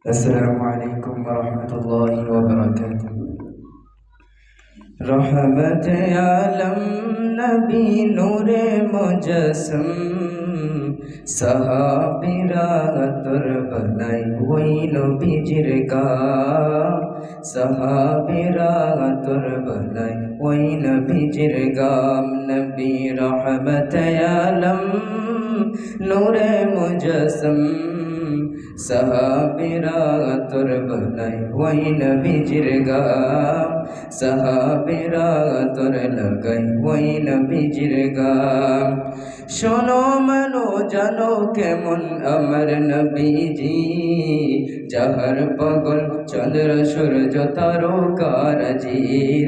السلام عليكم ورحمة الله وبركاته رحمت عالم নবী নূরে মুজসম সাহাবীরা তোর বানাই ওই নবীজির গাম সাহাবীরা তোর বানাই ওই নবীজির গাম নবী রহমত আলম নূরে মুজসম সাহাবীরা তোর বানাই ওই নবীজির গাম সাহাবীরা তোর লাগাই ওই নবীজির গাম শোনো মানো জানো কেমন আমার নবীজি যাহার পাগল চন্দ্র সূর্য তারকারাজি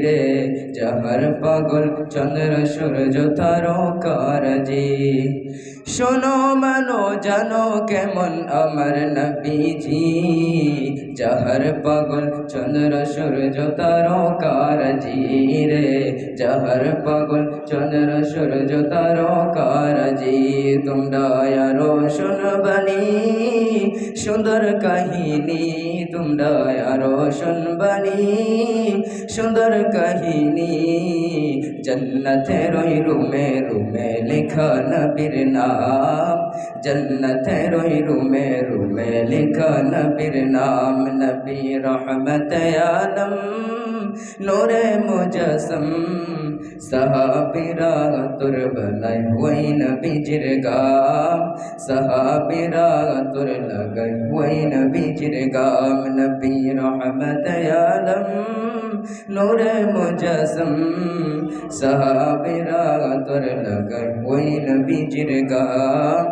রে যাহার পাগল চন্দ্র সূর্য তারকারাজি শোনো মানো জানো কেমন আমার নবীজি যাহার পাগল চন্দ্র সূর্য তারকারাজি রে যাহার পাগল চন্দ্র সূর্য তারকারাজি তোমরা আরো শুনবানি সুন্দর কাহিনী তোমরা আরো শুনবানি সুন্দর কাহিনী জন্নতের ওই রুমে রুমে লেখা নবীর নাম জন্নতের ওই রুমে রুমে লেখা নবীর নাম নবী রহমত আলম নূরে মুজসম সাহাবীরা তোর বানাই ওই নবীজির গাম সাহাবীরা তোর লাগাই ওই নবীজির গাম নবী রহমত আলম নূরে মুজসম সাহাবীরা তোর লাগাই ওই নবীজির গাম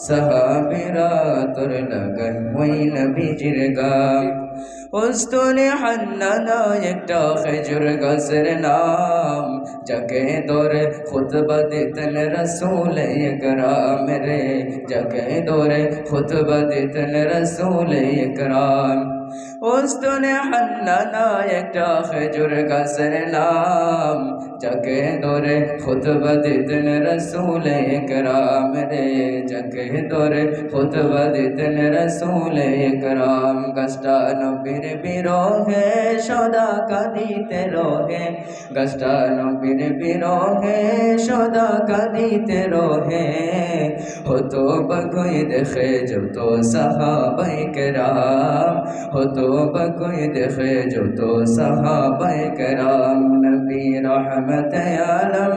সাহাবীরা তোর লাগাই ওই নবীজির গাম উস্তুনে হান্নানা একটা খেজুর গাছের নাম যাকে ধরে খুতবা দিতেন রসূল একরাম রে যাকে ধরে খুতবা দিতেন রসূল একরাম উস্তুনে হান্নানা একটা খেজুর গাছের নাম যাকে ধরে খুতবা দিতেন রসূল একরাম রে যাকে ধরে খুতবা দিতেন রসূল একরাম গাছটা নবীর বিরহে সদা কাঁদিতে রহে গাছটা নবীর বিরহে সদা কাঁদিতে রহে হতো বকই দেখে যত সাহাবায়ে কেরাম হতো বকই দেখে যত সাহাবায়ে কেরাম নবী রহমত আলম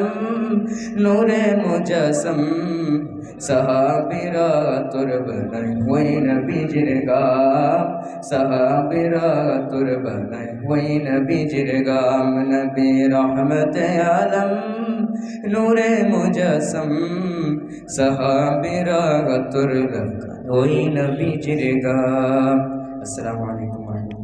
নূরে মুজসম সাহাবীরা তোর বানাই ওই নবীজির গাম সাহাবীরা তোর বানাই ওই নবীজির গাম নবী রহমত আলম নূরে মুজসম সাহাবীরা তোর বানাই ওই নবীজির গাম। আসসালামু আলাইকুম।